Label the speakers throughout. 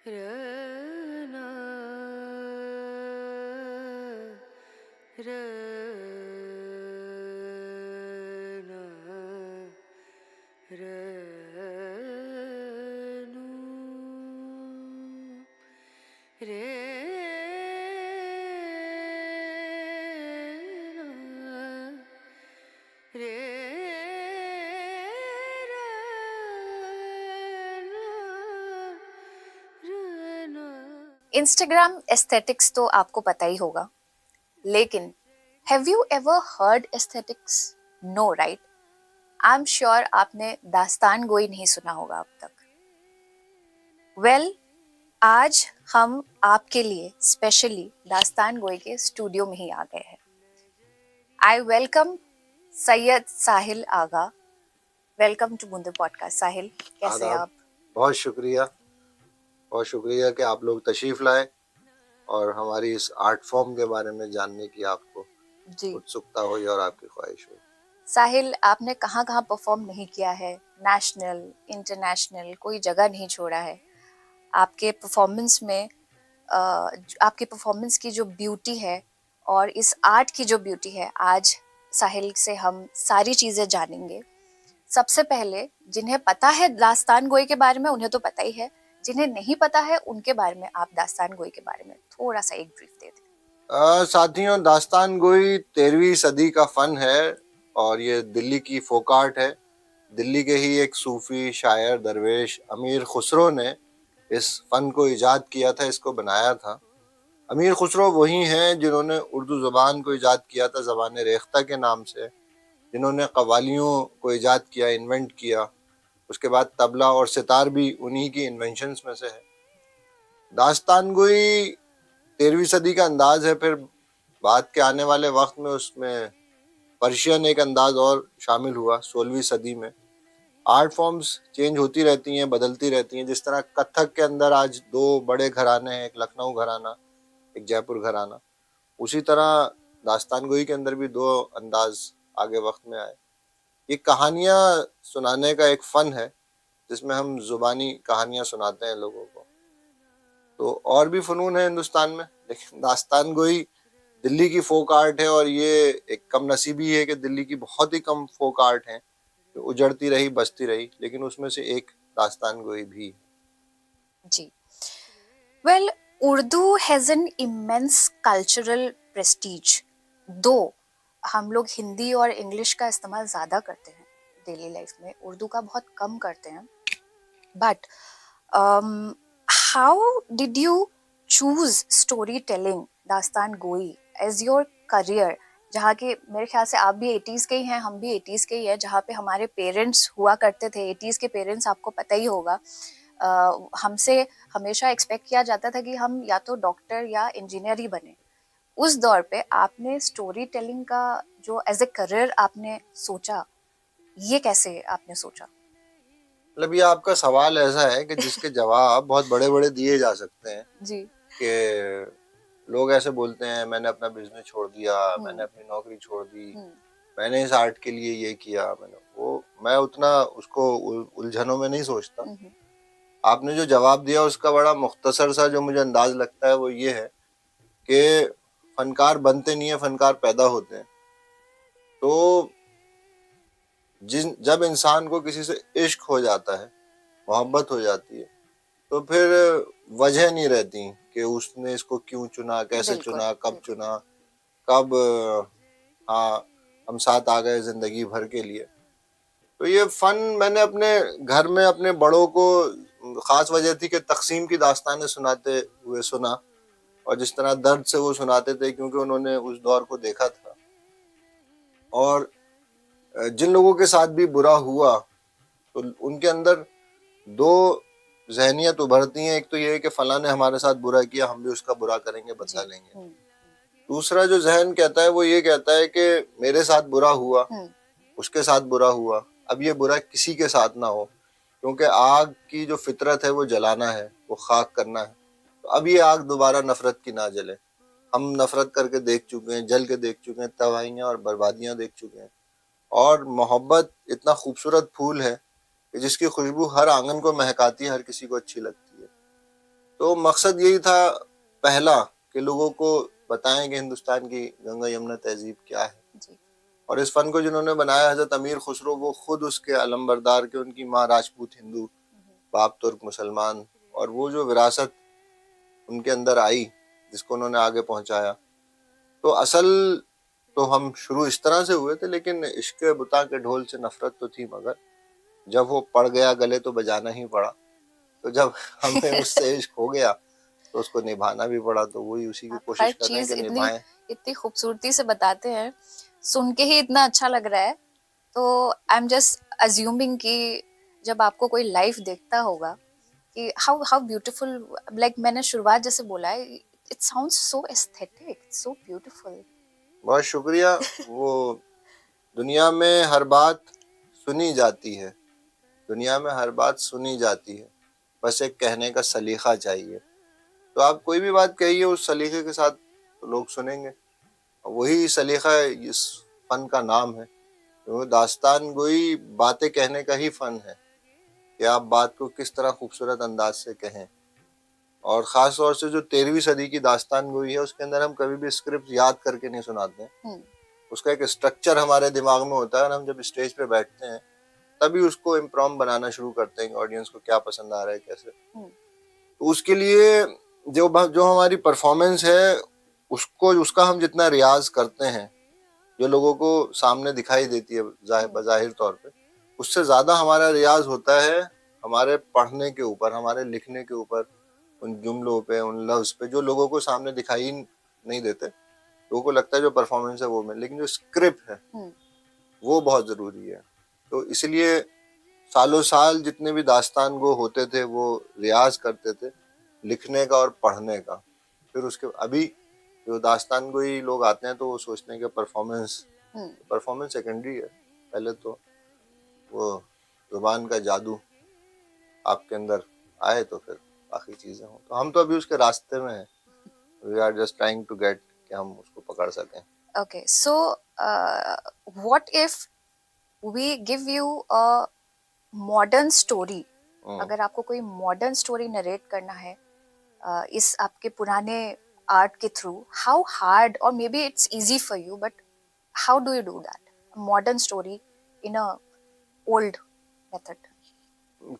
Speaker 1: रना रना रनु
Speaker 2: Instagram aesthetics तो आपको पता ही होगा, लेकिन have you ever heard aesthetics? No right? I am sure आपने दास्तान गोई नहीं सुना होगा अब तक। वेल, आज हम आपके लिए स्पेशली दास्तान गोई के स्टूडियो में ही आ गए हैं। I welcome Syed Sahil Agha. Welcome to Boonde podcast. Sahil, कैसे हैं
Speaker 3: आदाब।
Speaker 2: आप?
Speaker 3: बहुत शुक्रिया कि आप लोग तशरीफ लाए और हमारी इस आर्ट फॉर्म के बारे में जानने की आपको
Speaker 2: जी
Speaker 3: उत्सुकता हुई और आपकी ख्वाहिश हुई।
Speaker 2: साहिल, आपने कहाँ कहाँ परफॉर्म नहीं किया है? नेशनल, इंटरनेशनल, कोई जगह नहीं छोड़ा है। आपके परफॉर्मेंस में आपकी परफॉर्मेंस की जो ब्यूटी है और इस आर्ट की जो ब्यूटी है, आज साहिल से हम सारी चीजें जानेंगे। सबसे पहले, जिन्हें पता है दास्तान गोई के बारे में उन्हें तो पता ही है, जिन्हें नहीं पता है उनके बारे में आप दास्तान गोई के बारे में थोड़ा सा एक ब्रीफ दे दें।
Speaker 3: साथियों, दास्तान गोई 13वीं सदी का फन है और ये दिल्ली की फोक आर्ट है। दिल्ली के ही एक सूफी शायर दरवेश अमीर खुसरो ने इस फन को इजाद किया था, इसको बनाया था। अमीर खुसरो वही हैं जिन्होंने उर्दू ज़बान को इजाद किया था ज़बान रेख्ता के नाम से, जिन्होंने कवालियों को इजाद किया, इन्वेंट किया। उसके बाद तबला और सितार भी उन्हीं की इन्वेंशंस में से है। दास्तान गोई 13वीं सदी का अंदाज है, फिर बाद के आने वाले वक्त में उसमें पर्शियन एक अंदाज और शामिल हुआ 16वीं सदी में। आर्ट फॉर्म्स चेंज होती रहती हैं, बदलती रहती हैं। जिस तरह कथक के अंदर आज दो बड़े घराने हैं, एक लखनऊ घराना, एक जयपुर घराना, उसी तरह दास्तान गोई के अंदर भी दो अंदाज आगे वक्त में आए। ये कहानियाँ सुनाने का एक फन है जिसमें हम जुबानी कहानियां सुनाते हैं लोगों को। तो और भी फनून है हिंदुस्तान में, लेकिन दास्तान गोई दिल्ली की फोक आर्ट है और ये एक कम नसीबी है कि दिल्ली की बहुत ही कम फोक आर्ट है जो उजड़ती रही, बसती रही, लेकिन उसमें से एक दास्तान गोई भी।
Speaker 2: जी, well, Urdu has an immense cultural prestige. दो हम लोग हिंदी और इंग्लिश का इस्तेमाल ज़्यादा करते हैं डेली लाइफ में, उर्दू का बहुत कम करते हैं। But how did you choose story telling दास्तान गोई एज योर करियर? जहाँ के मेरे ख्याल से आप भी 80s के ही हैं, हम भी 80s के ही हैं, जहाँ पे हमारे पेरेंट्स हुआ करते थे। 80s के पेरेंट्स आपको पता ही होगा, हमसे हमेशा एक्सपेक्ट किया जाता था कि हम या तो डॉक्टर या इंजीनियर ही बने। उस दौर पे आपने स्टोरी टेलिंग का जो एज ए करियर आपने सोचा, ये कैसे आपने सोचा?
Speaker 3: मतलब ये आपका सवाल ऐसा है कि जिसके जवाब बहुत बड़े बड़े दिए जा सकते हैं।
Speaker 2: जी।
Speaker 3: कि लोग ऐसे बोलते हैं, मैंने अपना बिजनेस छोड़ दिया, मैंने अपनी नौकरी छोड़ दी, मैंने इस आर्ट के लिए ये किया, मैंने वो, मैं उतना उसको उलझनों में नहीं सोचता। आपने जो जवाब दिया उसका बड़ा मुख्तसर सा जो मुझे अंदाज लगता है वो ये है कि फनकार बनते नहीं है, फनकार पैदा होते हैं। तो जब इंसान को किसी से इश्क हो जाता है, मोहब्बत हो जाती है, तो फिर वजह नहीं रहती कि उसने इसको क्यों चुना, कैसे चुना, कब चुना, कब हाँ हम साथ आ गए जिंदगी भर के लिए। तो ये फन मैंने अपने घर में अपने बड़ों को, खास वजह थी कि तकसीम की दास्तानें सुनाते हुए सुना, और जिस तरह दर्द से वो सुनाते थे क्योंकि उन्होंने उस दौर को देखा था। और जिन लोगों के साथ भी बुरा हुआ तो उनके अंदर दो जहनियत उभरती हैं। एक तो ये है कि फलां ने हमारे साथ बुरा किया, हम भी उसका बुरा करेंगे, बदला लेंगे। दूसरा जो जहन कहता है वो ये कहता है कि मेरे साथ बुरा हुआ, उसके साथ बुरा हुआ, अब ये बुरा किसी के साथ ना हो, क्योंकि आग की जो फितरत है वो जलाना है, वो खाक करना है। तो अब ये आग दोबारा नफरत की ना जले। हम नफरत करके देख चुके हैं, जल के देख चुके हैं, तबाहियां और बर्बादियां देख चुके हैं। और मोहब्बत इतना खूबसूरत फूल है कि जिसकी खुशबू हर आंगन को महकाती है, हर किसी को अच्छी लगती है। तो मकसद यही था पहला कि लोगों को बताएं कि हिंदुस्तान की गंगा यमुना तहजीब क्या है।
Speaker 2: जी।
Speaker 3: और इस फन को जिन्होंने बनाया हजरत अमीर खुसरो, वो खुद उसके अलमबरदार के, उनकी माँ राजपूत हिंदू, बाप तुर्क मुसलमान, और वो जो विरासत उनके अंदर आई जिसको उन्होंने आगे पहुंचाया। तो असल तो हम शुरू इस तरह से हुए थे, लेकिन इश्क बुता के ढोल से नफरत तो थी, मगर जब वो पड़ गया गले तो बजाना ही पड़ा। तो जब हमें उससे इश्क हो गया तो उसको निभाना भी पड़ा। तो वही उसी की
Speaker 2: आप हर
Speaker 3: कोशिश कर रहे हैं
Speaker 2: चीज
Speaker 3: कि
Speaker 2: इतनी
Speaker 3: निभाएं।
Speaker 2: इतनी खूबसूरती से बताते हैं, सुन के ही इतना अच्छा लग रहा है। तो आई एम जस्ट अज्यूमिंग कि जब आपको कोई लाइव देखता होगा कि हाउ हाउ ब्यूटीफुल, लाइक मैंने शुरुआत जैसे बोला है, it sounds so aesthetic, so beautiful.
Speaker 3: बहुत शुक्रिया। वो दुनिया में हर बात सुनी जाती है, दुनिया में हर बात सुनी जाती है, बस एक कहने का सलीका चाहिए। तो आप कोई भी बात कहिए उस सलीके के साथ, तो लोग सुनेंगे। और वही सलीका इस फन का नाम है। तो दास्तान गोई बातें कहने का ही फन है कि आप बात को किस तरह खूबसूरत अंदाज से कहें। और ख़ास तौर से जो 13वीं सदी की दास्तान गोई है, उसके अंदर हम कभी भी स्क्रिप्ट याद करके नहीं सुनाते हैं। उसका एक स्ट्रक्चर हमारे दिमाग में होता है, और हम जब स्टेज पे बैठते हैं तभी उसको इम्प्रॉम बनाना शुरू करते हैं कि ऑडियंस को क्या पसंद आ रहा है, कैसे। तो उसके लिए जो जो हमारी परफॉर्मेंस है, उसको उसका हम जितना रियाज करते हैं, जो लोगों को सामने दिखाई देती है बज़ाहिर तौर पे, उससे ज़्यादा हमारा रियाज होता है हमारे पढ़ने के ऊपर, हमारे लिखने के ऊपर, उन जुमलों पे, उन लफ्ज़ पे जो लोगों को सामने दिखाई नहीं देते। लोगों को लगता है जो परफॉर्मेंस है वो में, लेकिन जो स्क्रिप्ट है वो बहुत ज़रूरी है। तो इसलिए सालों साल जितने भी दास्तान गो होते थे वो रियाज करते थे लिखने का और पढ़ने का। फिर उसके अभी जो दास्तान गोई लोग आते हैं तो वो सोचते हैं कि परफॉर्मेंस परफॉर्मेंस सेकेंडरी है। पहले तो वो जुबान का जादू आपके अंदर आए तो फिर बाकी चीज़ें हों। तो हम तो अभी उसके रास्ते में हैं। We are just trying to get कि हम उसको पकड़ सकें।
Speaker 2: Okay, so what if we give you a modern story? अगर आपको कोई मॉडर्न स्टोरी नरेट करना है इस आपके पुराने आर्ट के थ्रू, हाउ हार्ड, और may be it's easy for you, but how do you do that, modern story in a old method?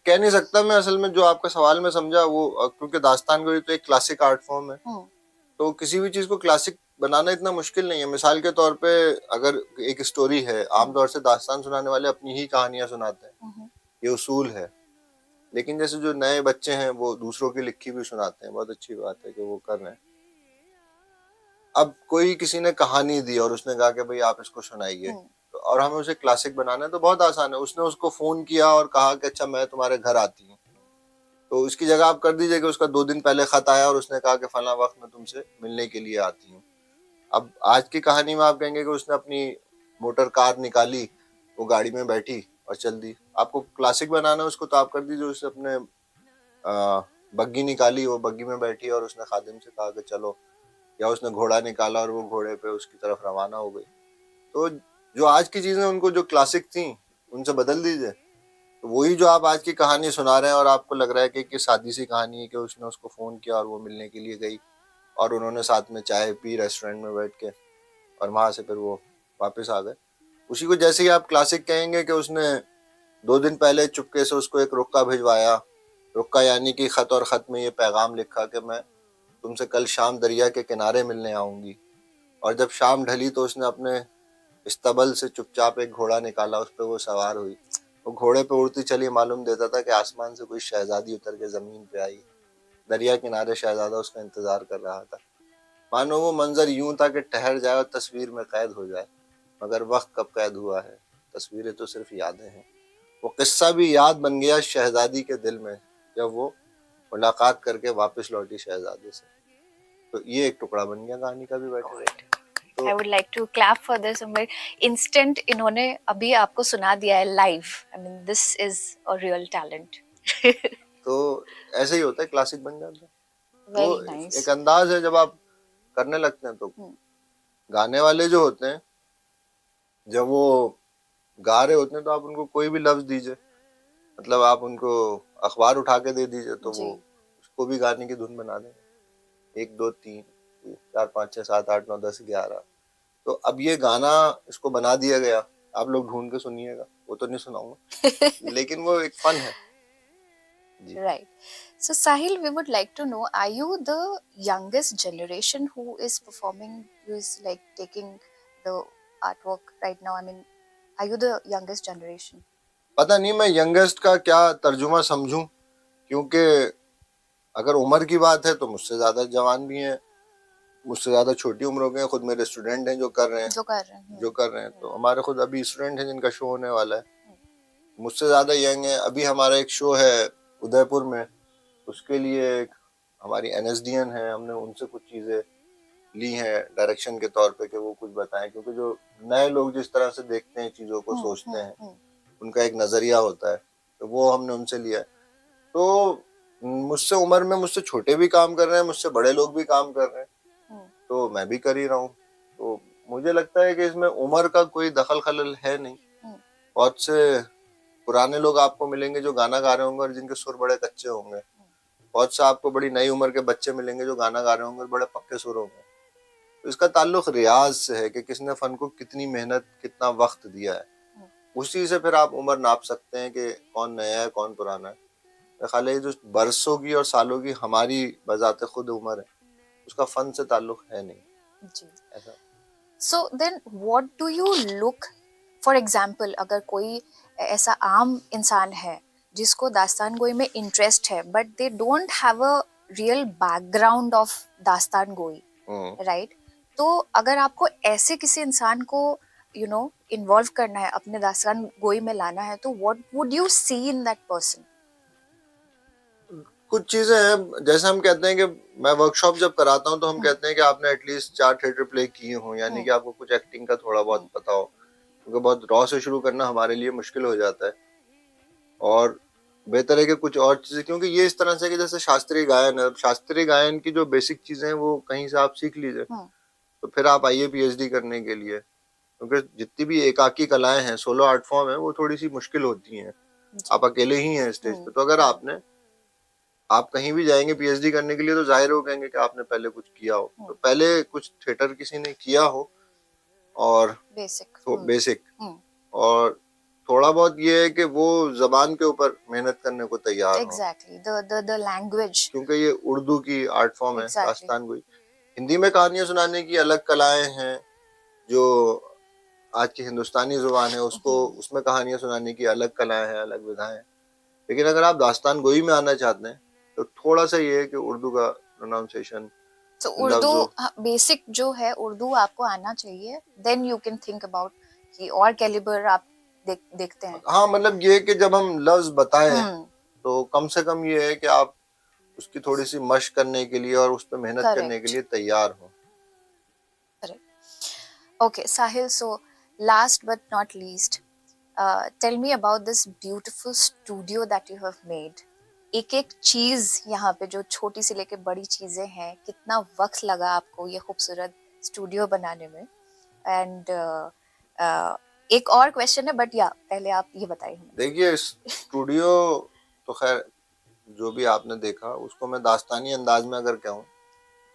Speaker 3: कह नहीं सकता मैं, असल में जो आपका सवाल में समझा वो क्योंकि दास्तान गोई तो एक क्लासिक आर्ट फॉर्म है, तो किसी भी चीज को क्लासिक बनाना इतना मुश्किल नहीं है। मिसाल के तौर पे अगर एक स्टोरी है, आमतौर से दास्तान सुनाने वाले अपनी ही कहानियां सुनाते हैं, ये उसूल है। लेकिन जैसे जो नए बच्चे हैं वो दूसरों की लिखी भी सुनाते हैं, बहुत अच्छी बात है कि वो कर रहे हैं। अब कोई किसी ने कहानी दी और उसने कहा कि भाई आप इसको सुनाइए, तो और हमें उसे क्लासिक बनाना है तो बहुत आसान है। उसने उसको फोन किया और कहा कि अच्छा मैं तुम्हारे घर आती हूँ, तो इसकी जगह आप कर दीजिए कि उसका 2 दिन पहले खत आया और उसने कहा कि फला वक्त मैं तुमसे मिलने के लिए आती हूँ। अब आज की कहानी में आप कहेंगे कि उसने अपनी मोटर कार निकाली, वो गाड़ी में बैठी और चल दी। आपको क्लासिक बनाना है उसको तो आप कर दीजिए उसने अपने बग्गी निकाली, वो बग्गी में बैठी और उसने खादिम से कहा कि चलो, या उसने घोड़ा निकाला और वो घोड़े पे उसकी तरफ रवाना हो गई। तो जो आज की चीजें उनको जो क्लासिक थी उनसे बदल दीजिए। तो वही जो आप आज की कहानी सुना रहे हैं और आपको लग रहा है कि सादी सी कहानी है कि उसने उसको फोन किया और वो मिलने के लिए गई और उन्होंने साथ में चाय पी रेस्टोरेंट में बैठ के और वहां से फिर वो वापस आ गए, उसी को जैसे ही आप क्लासिक कहेंगे कि उसने 2 दिन पहले चुपके से उसको एक रुक्का भिजवाया। रुक्का यानी कि खत, और खत में ये पैगाम लिखा कि मैं तुमसे कल शाम दरिया के किनारे मिलने आऊंगी। और जब शाम ढली तो उसने अपने इस्तबल से चुपचाप एक घोड़ा निकाला, उस पर वो सवार हुई। वो घोड़े पे उड़ती चली, मालूम देता था कि आसमान से कोई शहजादी उतर के जमीन पे आई। दरिया किनारे शहजादा उसका इंतजार कर रहा था। मानो वो मंजर यूं था कि ठहर जाए और तस्वीर में कैद हो जाए, मगर वक्त कब कैद हुआ है, तस्वीरें तो सिर्फ यादें हैं। वो किस्सा भी याद बन गया शहजादी के दिल में जब वो मुलाकात करके वापस लौटी शहजादे से। तो ये एक टुकड़ा बन गया कहानी का भी बैठे बैठे। तो
Speaker 2: I would like to clap for this. Instant इन्होंने अभी आपको सुना दिया है live. I mean this is a real talent.
Speaker 3: तो ऐसे ही होता है, क्लासिक बन जाता है। वो
Speaker 2: वेरी नाइस।
Speaker 3: एक अंदाज है, जब आप करने लगते हैं तो गाने वाले जो होते हैं जब वो गा रहे होते हैं तो आप उनको कोई भी लफ्ज दीजिए, मतलब आप उनको अखबार उठा के दे दीजिए तो वो
Speaker 2: जी।
Speaker 3: को भी गाने की धुन बना देंगे, 1 2 3 4 5 6 7 8 9 10 11। तो अब ये गाना इसको बना दिया गया, आप लोग ढूंढ के सुनिएगा, वो तो नहीं सुनाऊंगा, लेकिन वो एक फन है जी।
Speaker 2: Right. So Sahil, we would like to know, are you the youngest generation who is performing, who is like taking the artwork right now? I mean, are you the youngest generation?
Speaker 3: पता नहीं मैं youngest का क्या तर्जुमा समझूं, क्योंकि अगर उम्र की बात है तो मुझसे ज्यादा जवान भी हैं, मुझसे ज्यादा छोटी उम्रों के हैं, खुद मेरे स्टूडेंट हैं जो कर रहे हैं,
Speaker 2: जो कर रहे हैं।
Speaker 3: जो कर रहे हैं। तो हमारे खुद अभी स्टूडेंट हैं जिनका शो होने वाला है, मुझसे ज्यादा यंग है। अभी हमारा एक शो है उदयपुर में, उसके लिए एक हमारी एनएसडीएन है, हमने उनसे कुछ चीजें ली हैं डायरेक्शन के तौर पे कि वो कुछ बताएं, क्योंकि जो नए लोग जिस तरह से देखते हैं चीजों को, सोचते हैं, उनका एक नजरिया होता है, तो वो हमने उनसे लिया है। तो मुझसे उम्र में मुझसे छोटे भी काम कर रहे हैं, मुझसे बड़े लोग भी काम कर रहे हैं, तो मैं भी कर ही रहा हूँ। तो मुझे लगता है कि इसमें उम्र का कोई दखल खलल है नहीं। बहुत से पुराने लोग आपको मिलेंगे जो गाना गा रहे होंगे और जिनके सुर बड़े कच्चे होंगे, बहुत से आपको बड़ी नई उम्र के बच्चे मिलेंगे जो गाना गा रहे होंगे और बड़े पक्के सुर होंगे। तो इसका ताल्लुक रियाज से है कि किसने फन को कितनी मेहनत, कितना वक्त दिया है, उसी से फिर आप उम्र नाप सकते हैं कि कौन नया है कौन पुराना है। मेरा ख्याल है जो बरसों की और सालों की हमारी बजाते खुद उम्र है, उसका फन से ताल्लुक है नहीं
Speaker 2: जी।
Speaker 3: ऐसा।
Speaker 2: So then what do you look, for example, अगर कोई ऐसा आम इंसान है जिसको दास्तान गोई में इंटरेस्ट है but they don't have a real background of दास्तान गोई, राइट? तो अगर आपको ऐसे किसी इंसान को इन्वॉल्व करना है, अपने दास्तान गोई में लाना है, तो what would you see in that person?
Speaker 3: कुछ चीजें हैं, जैसे हम कहते हैं कि मैं वर्कशॉप जब कराता हूँ तो हम कहते हैं कि आपने एटलीस्ट 4 थिएटर प्ले किए हों, यानी कि आपको कुछ एक्टिंग का थोड़ा बहुत पता हो, क्योंकि बहुत रॉ से शुरू करना हमारे लिए मुश्किल हो जाता है। और बेहतर है कि कुछ और चीजें, क्योंकि ये इस तरह से कि जैसे शास्त्रीय गायन है, शास्त्रीय गायन की जो बेसिक चीजें हैं वो कहीं से आप सीख लीजिए, तो फिर आप आइए पीएचडी करने के लिए, क्योंकि जितनी भी एकाकी कलाएं हैं, सोलो आर्ट फॉर्म है, वो थोड़ी सी मुश्किल होती हैं, आप अकेले ही हैं स्टेज पे। तो अगर आप कहीं भी जाएंगे पीएचडी करने के लिए तो जाहिर हो कहेंगे कि आपने पहले कुछ किया हो, तो पहले कुछ थिएटर किसी ने किया हो और बेसिक और थोड़ा बहुत ये है कि वो जबान के ऊपर मेहनत करने को तैयार हो।
Speaker 2: एग्जैक्टली, द लैंग्वेज,
Speaker 3: क्योंकि ये उर्दू की आर्ट फॉर्म है,
Speaker 2: Exactly.
Speaker 3: दास्तान गोई। हिंदी में कहानियां सुनाने की अलग कलाएं हैं, जो आज की हिंदुस्तानी जुबान है उसको, उसमें कहानियां सुनाने की अलग कलाएं हैं, अलग विधाएं हैं। लेकिन अगर आप दास्तान गोई में आना चाहते हैं तो थोड़ा सा ये है कि उर्दू का प्रोनाउंसिएशन,
Speaker 2: तो उर्दू बेसिक जो है उर्दू आपको आना चाहिए, then you can think about कि और कैलिबर आप देखते हैं।
Speaker 3: हाँ, मतलब ये कि जब हम लफ्ज बताएं तो कम से कम ये है कि आप उसकी थोड़ी सी मशक करने के लिए और उस पर मेहनत करने के लिए तैयार हो।
Speaker 2: Okay, Sahil, so last but not least, tell me about this beautiful studio that you have made. एक एक चीज यहाँ पे जो छोटी सी लेके बड़ी चीजें हैं, कितना वक्त लगा आपको ये खूबसूरत स्टूडियो बनाने में? एंड एक और क्वेश्चन है, बट या पहले आप ये बताइए हमें।
Speaker 3: देखिए, स्टूडियो तो खैर जो भी आपने देखा उसको मैं दास्तानी अंदाज में अगर कहूँ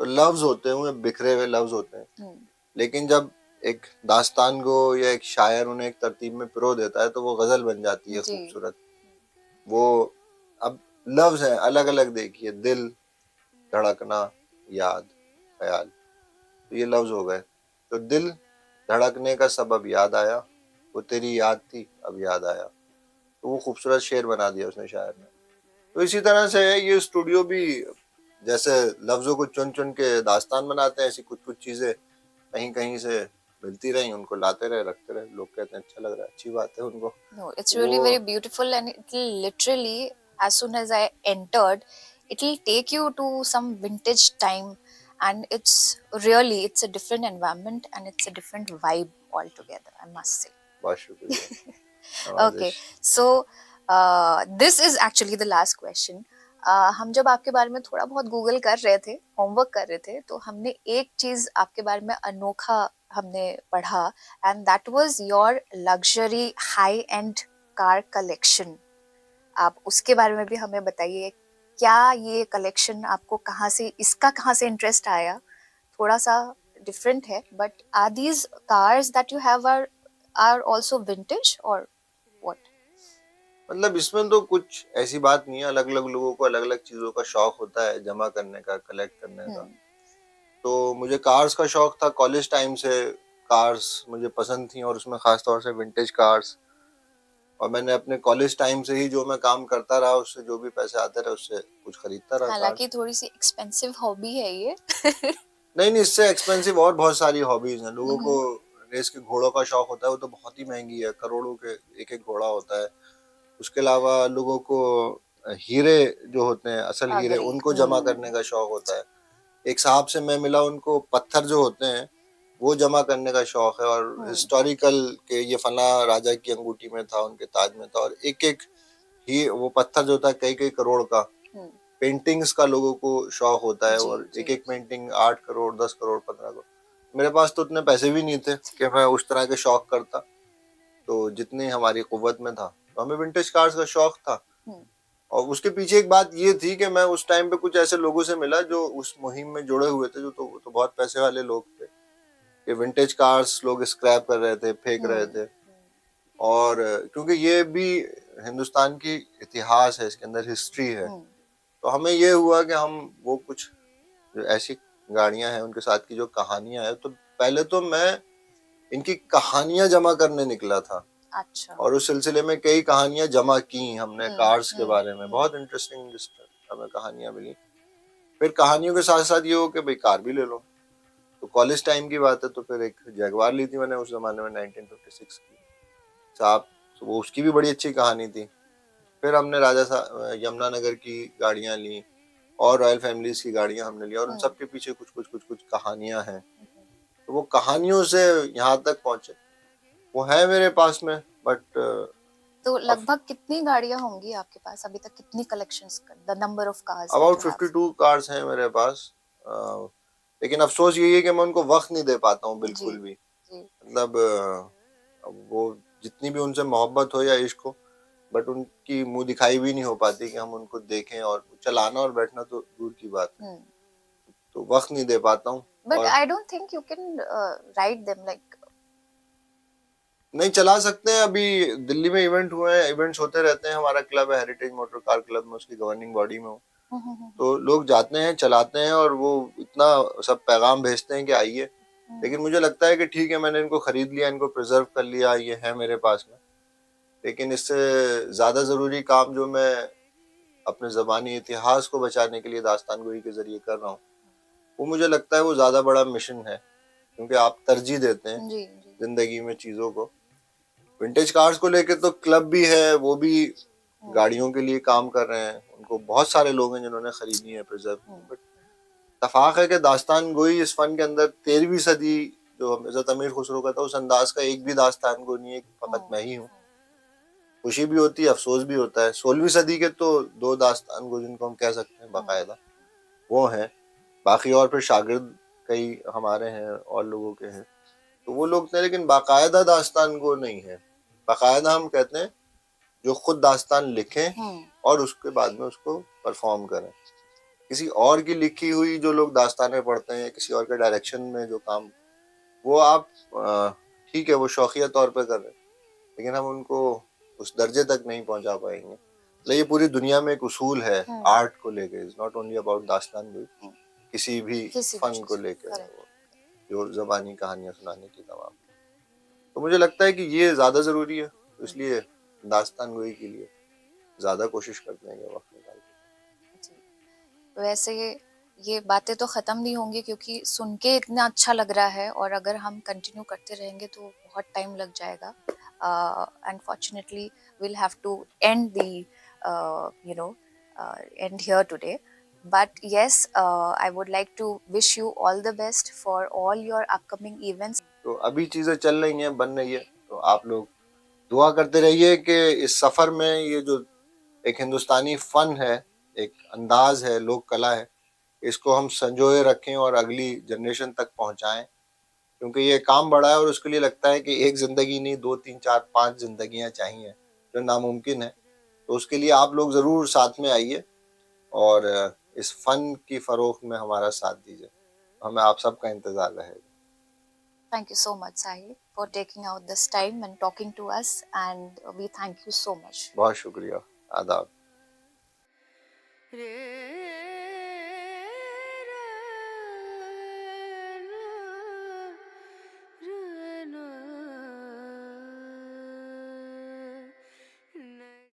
Speaker 3: तो लफ्ज होते हुए बिखरे हुए लफ्ज होते हैं, लेकिन जब एक दास्तान को या एक शायर उन्हें एक तरतीब में पिरो देता है तो वो गजल बन जाती है खूबसूरत। वो अब लफ्ज है अलग अलग, देखिए, दिल, धड़कना, याद, ख्याल, तो ये लफ्ज हो गए। तो दिल धड़कने का सबब याद आया, वो तेरी याद थी अब याद आया, तो वो खूबसूरत शेर बना दिया उसने शायर ने। तो इसी तरह से ये स्टूडियो भी जैसे लफ्जों को चुन चुन के दास्तान बनाते हैं, ऐसी कुछ कुछ चीजें कहीं कहीं से मिलती रही, उनको लाते रहे, रखते रहे, लोग कहते हैं अच्छा लग रहा है, अच्छी बात है उनको।
Speaker 2: No, it's really very beautiful, and it will literally, as soon as I entered, it will take you to some vintage time, and it's a different environment and it's a different vibe altogether, I must say.
Speaker 3: बहुत शुक्रिया।
Speaker 2: Okay, so this is actually the last question. हम जब आपके बारे में थोड़ा बहुत Google कर रहे थे, होमवर्क कर रहे थे, तो हमने एक चीज आपके बारे में अनोखा हमने पढ़ा, and that was your luxury high and car collection. आप उसके बारे में भी हमें बताइए, क्या ये कलेक्शन आपको कहाँ से इंटरेस्ट आया? थोड़ा सा डिफरेंट है, but are these cars that you have are also vintage और व्हाट?
Speaker 3: मतलब इसमें तो कुछ ऐसी बात नहीं है, अलग अलग लोगों को अलग अलग चीजों का शौक होता है, जमा करने का, कलेक्ट करने का।
Speaker 2: हम्म।
Speaker 3: तो मुझे कार्स का शौक था कॉलेज टाइम से। कार्स मुझे पसंद थी और उसमें खास तौर से विंटेज कार्स। और मैंने अपने कॉलेज टाइम से ही जो मैं काम करता रहा, उससे जो भी पैसे आते रहे उससे कुछ खरीदता रहा
Speaker 2: हालांकि
Speaker 3: कार्स।
Speaker 2: थोड़ी सी एक्सपेंसिव हॉबी है ये।
Speaker 3: नहीं नहीं, इससे एक्सपेंसिव और बहुत सारी हॉबीज हैं लोगों को।
Speaker 2: हम्म।
Speaker 3: रेस के घोड़ों का शौक होता है, वो तो बहुत ही महंगी है, करोड़ों के एक एक घोड़ा होता है। उसके अलावा लोगों को हीरे जो होते हैं, असल हीरे,
Speaker 2: अग्री।
Speaker 3: उनको जमा करने का शौक होता है। एक साहब से मैं मिला, उनको पत्थर जो होते हैं वो जमा करने का शौक है। और
Speaker 2: हम्म।
Speaker 3: हिस्टोरिकल के ये फला राजा की अंगूठी में था, उनके ताज में था, और एक एक ही वो पत्थर जो था कई कई करोड़ का।
Speaker 2: हम्म।
Speaker 3: पेंटिंग्स का लोगों को शौक होता है,
Speaker 2: जी
Speaker 3: और
Speaker 2: जी।
Speaker 3: एक एक पेंटिंग 8 करोड़, 10 करोड़, 15 करोड़। मेरे पास तो उतने पैसे भी नहीं थे कि मैं उस तरह के शौक करता। तो जितनी हमारी कुव्वत में था, तो हमें विंटेज कार्स का शौक था।
Speaker 2: हम्म।
Speaker 3: और उसके पीछे एक बात ये थी कि मैं उस टाइम पे कुछ ऐसे लोगों से मिला जो उस मुहिम में जुड़े हुए थे, जो तो बहुत पैसे वाले लोग थे, कि विंटेज कार्स लोग स्क्रैप कर रहे थे, फेंक रहे
Speaker 2: हम्म।
Speaker 3: थे। और क्योंकि ये भी हिंदुस्तान की इतिहास है, इसके अंदर हिस्ट्री है।
Speaker 2: हम्म।
Speaker 3: तो हमें ये हुआ कि हम वो कुछ जो ऐसी गाड़ियां हैं उनके साथ की जो कहानियां हैं, तो पहले तो मैं इनकी कहानियां जमा करने निकला था।
Speaker 2: अच्छा।
Speaker 3: और उस सिलसिले में कई कहानियां जमा की हमने
Speaker 2: हम्म।
Speaker 3: कार्स के
Speaker 2: हम्म।
Speaker 3: बारे में, बहुत इंटरेस्टिंग हमें कहानियां मिली। फिर कहानियों के साथ साथ ये हो कि भाई कार भी ले लो। तो कॉलेज टाइम की बात है, तो फिर एक जगुआर ली थी मैंने उस जमाने में, 1956 की साहब। तो वो उसकी भी बड़ी अच्छी कहानी थी। फिर हमने यमुनानगर की गाड़ियां ली, और रॉयल फैमिलीज की गाड़ियां हमने ली, और उन
Speaker 2: हम्म।
Speaker 3: सब के पीछे कुछ कुछ कुछ कुछ कहानियां हैं। तो वो कहानियों से यहाँ तक पहुंचे, वो है मेरे पास में। बट
Speaker 2: तो लगभग कितनी गाड़ियां होंगी आपके पास अभी तक? कितनी collections, the number of cars that
Speaker 3: about
Speaker 2: you have?
Speaker 3: 52 cars हैं मेरे पास। लेकिन अफसोस यही है कि मैं उनको वक्त नहीं दे पाता हूँ
Speaker 2: जी
Speaker 3: बिल्कुल भी।
Speaker 2: जी।
Speaker 3: मतलब अब वो जितनी भी उनसे मोहब्बत हो या इश्क हो, बट उनकी मुंह दिखाई भी नहीं हो पाती कि हम उनको देखें। और चलाना और बैठना तो दूर की बात है,
Speaker 2: हम्म।
Speaker 3: तो वक्त नहीं दे पाता हूँ।
Speaker 2: बट
Speaker 3: और
Speaker 2: I don't think you can ride them like.
Speaker 3: नहीं चला सकते हैं। अभी दिल्ली में इवेंट हुए हैं, इवेंट्स होते रहते हैं। हमारा क्लब है हेरिटेज मोटर कार क्लब, में उसकी गवर्निंग बॉडी में हूँ। तो लोग जाते हैं, चलाते हैं, और वो इतना सब पैगाम भेजते हैं कि आइए। लेकिन मुझे लगता है कि ठीक है, मैंने इनको खरीद लिया, इनको प्रिजर्व कर लिया, ये है मेरे पास में। लेकिन इससे ज्यादा जरूरी काम जो मैं अपने जबानी इतिहास को बचाने के लिए दास्तान गोई के जरिए कर रहा हूँ, वो मुझे लगता है वो ज्यादा बड़ा मिशन है। क्योंकि आप तरजीह देते हैं
Speaker 2: जी जी।
Speaker 3: जिंदगी में चीजों को। विंटेज कार्स को लेके तो क्लब भी है, वो भी गाड़ियों के लिए काम कर रहे हैं। उनको बहुत सारे लोग हैं जिन्होंने खरीदी है, प्रिजर्व की। बट तफाक है कि दास्तान गोई इस फन के अंदर 13वीं सदी, जो हजरत अमीर खुसरो का था, उस अंदाज का एक भी दास्तान गो नहीं है, फकत मैं ही हूँ। खुशी भी होती है, अफसोस भी होता है। 16वीं सदी के तो दो दास्तान गो जिनको हम कह सकते हैं बाकायदा, वो हैं। बाकी और फिर शागिर्द कई हमारे हैं और लोगों के हैं, तो वो लोग थे। लेकिन बाकायदा दास्तान गो नहीं है। बाकायदा हम कहते हैं जो खुद दास्तान लिखें और उसके बाद में उसको परफॉर्म करें। किसी और की लिखी हुई जो लोग दास्तानें पढ़ते हैं, किसी और के डायरेक्शन में जो काम, वो आप ठीक है, वो शौकिया तौर पे कर रहे हैं, लेकिन हम उनको उस दर्जे तक नहीं पहुंचा पाएंगे। मतलब ये पूरी दुनिया में एक उसूल है आर्ट को लेके, इज नॉट ओनली अबाउट दास्तान भी, किसी भी
Speaker 2: किसी भी
Speaker 3: फन को
Speaker 2: चीज।
Speaker 3: लेकर,
Speaker 2: करेक्ट।
Speaker 3: जो जबानी कहानियां सुनाने की तमाम। तो मुझे लगता है कि ये ज्यादा जरूरी है, तो इसलिए दास्तान गोई के लिए ज्यादा कोशिश करते हैं कि वक्त निकाल के।
Speaker 2: वैसे ये बातें तो खत्म नहीं होंगी क्योंकि सुन के इतना अच्छा लग रहा है, और अगर हम कंटिन्यू करते रहेंगे तो बहुत टाइम लग जाएगा। Unfortunately we'll have to end the you know end here today, but yes, I would like to wish you all the best for all your upcoming events.
Speaker 3: तो अभी चीजें चल रही हैं, बन रही है, तो आप लोग दुआ करते रहिए कि इस सफर में ये जो एक हिंदुस्तानी फन है, एक अंदाज है, लोक कला है, इसको हम संजोए रखें और अगली जनरेशन तक पहुंचाएं। क्योंकि ये काम बड़ा है, और उसके लिए लगता है कि एक जिंदगी नहीं, 2 3 4 5 जिंदगियां चाहिए, जो नामुमकिन है। तो उसके लिए आप लोग जरूर साथ में आइए। और इस फन की फरोख में हमारा साथ दीजिए। हमें आप सबका इंतजार रहेगा।
Speaker 2: Thank you so much, Sahil, for taking out this time and talking to us. And we thank you so much.
Speaker 3: बहुत शुक्रिया। आदाब।